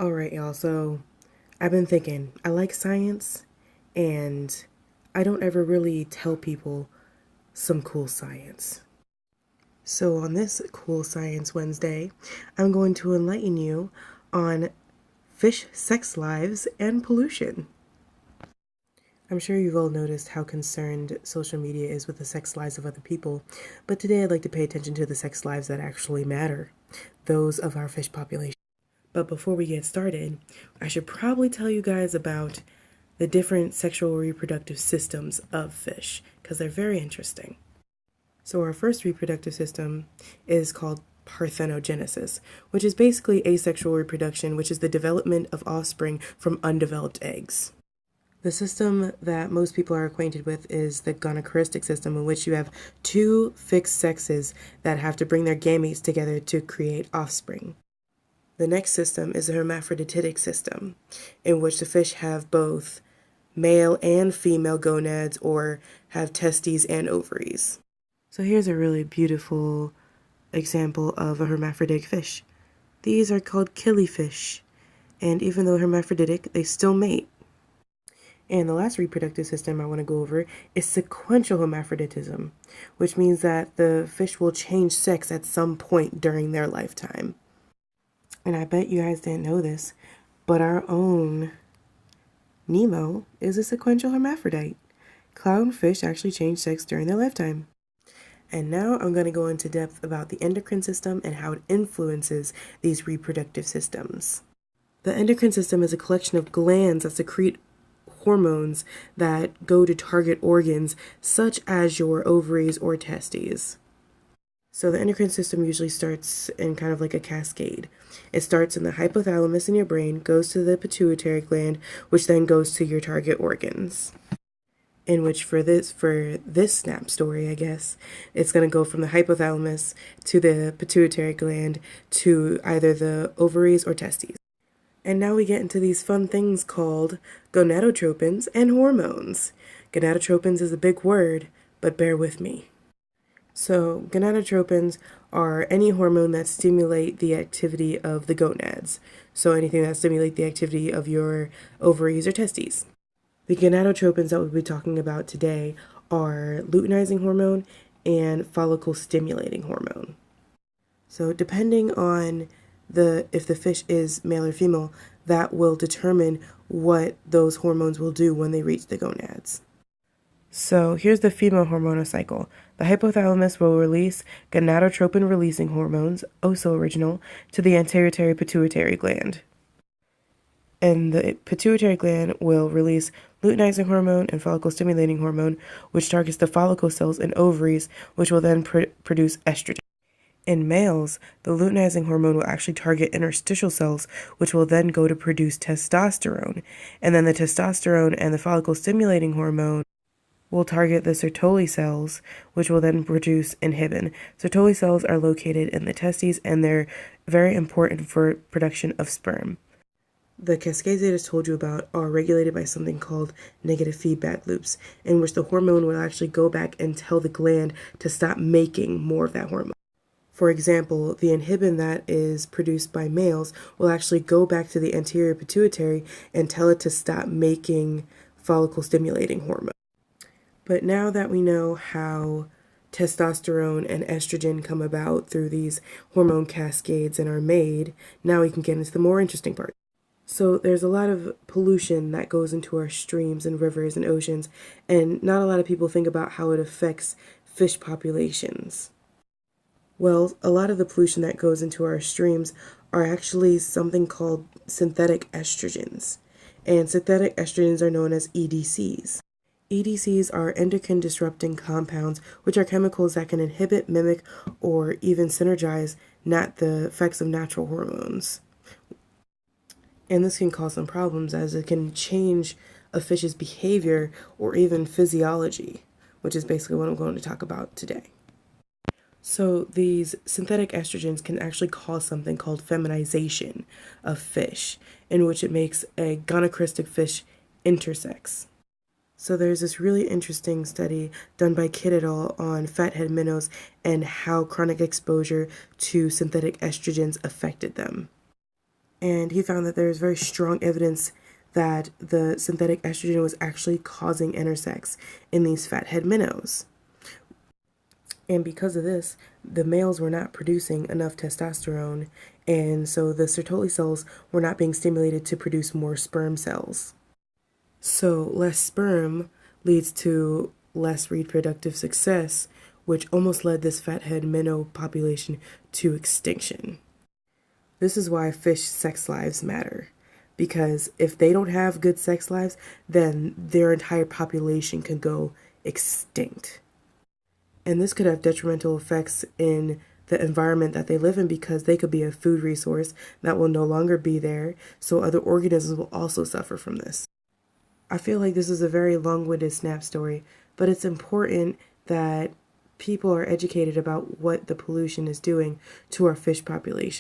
Alright, y'all, so I've been thinking, I like science, and I don't ever really tell people some cool science. So on this Cool Science Wednesday, I'm going to enlighten you on fish sex lives and pollution. I'm sure you've all noticed how concerned social media is with the sex lives of other people, but today I'd like to pay attention to the sex lives that actually matter, those of our fish population. But before we get started, I should probably tell you guys about the different sexual reproductive systems of fish, because they're very interesting. So our first reproductive system is called parthenogenesis, which is basically asexual reproduction, which is the development of offspring from undeveloped eggs. The system that most people are acquainted with is the gonochoristic system, in which you have two fixed sexes that have to bring their gametes together to create offspring. The next system is the hermaphroditic system, in which the fish have both male and female gonads or have testes and ovaries. So here's a really beautiful example of a hermaphroditic fish. These are called killifish, and even though hermaphroditic, they still mate. And the last reproductive system I want to go over is sequential hermaphroditism, which means that the fish will change sex at some point during their lifetime. And I bet you guys didn't know this, but our own Nemo is a sequential hermaphrodite. Clownfish actually change sex during their lifetime. And now I'm going to go into depth about the endocrine system and how it influences these reproductive systems. The endocrine system is a collection of glands that secrete hormones that go to target organs such as your ovaries or testes. So the endocrine system usually starts in kind of like a cascade. It starts in the hypothalamus in your brain, goes to the pituitary gland, which then goes to your target organs. In which for this snap story, I guess, it's going to go from the hypothalamus to the pituitary gland to either the ovaries or testes. And now we get into these fun things called gonadotropins and hormones. Gonadotropins is a big word, but bear with me. So gonadotropins are any hormone that stimulate the activity of the gonads. So anything that stimulate the activity of your ovaries or testes. The gonadotropins that we'll be talking about today are luteinizing hormone and follicle stimulating hormone. So depending on if the fish is male or female, that will determine what those hormones will do when they reach the gonads. So here's the female hormonal cycle. The hypothalamus will release gonadotropin-releasing hormones, also original, to the anterior pituitary gland. And the pituitary gland will release luteinizing hormone and follicle-stimulating hormone, which targets the follicle cells and ovaries, which will then produce estrogen. In males, the luteinizing hormone will actually target interstitial cells, which will then go to produce testosterone. And then the testosterone and the follicle-stimulating hormone will target the Sertoli cells, which will then produce inhibin. Sertoli cells are located in the testes, and they're very important for production of sperm. The cascades I just told you about are regulated by something called negative feedback loops, in which the hormone will actually go back and tell the gland to stop making more of that hormone. For example, the inhibin that is produced by males will actually go back to the anterior pituitary and tell it to stop making follicle-stimulating hormone. But now that we know how testosterone and estrogen come about through these hormone cascades and are made, now we can get into the more interesting part. So there's a lot of pollution that goes into our streams and rivers and oceans, and not a lot of people think about how it affects fish populations. Well, a lot of the pollution that goes into our streams are actually something called synthetic estrogens, and synthetic estrogens are known as EDCs. EDCs are endocrine disrupting compounds, which are chemicals that can inhibit, mimic, or even synergize the effects of natural hormones. And this can cause some problems, as it can change a fish's behavior or even physiology, which is basically what I'm going to talk about today. So these synthetic estrogens can actually cause something called feminization of fish, in which it makes a gonochoristic fish intersex. So there's this really interesting study done by Kidd et al. On fathead minnows and how chronic exposure to synthetic estrogens affected them. And he found that there is very strong evidence that the synthetic estrogen was actually causing intersex in these fathead minnows. And because of this, the males were not producing enough testosterone, and so the Sertoli cells were not being stimulated to produce more sperm cells. So less sperm leads to less reproductive success, which almost led this fathead minnow population to extinction. This is why fish sex lives matter, because if they don't have good sex lives, then their entire population could go extinct. And this could have detrimental effects in the environment that they live in, because they could be a food resource that will no longer be there, so other organisms will also suffer from this. I feel like this is a very long-winded snap story, but it's important that people are educated about what the pollution is doing to our fish population.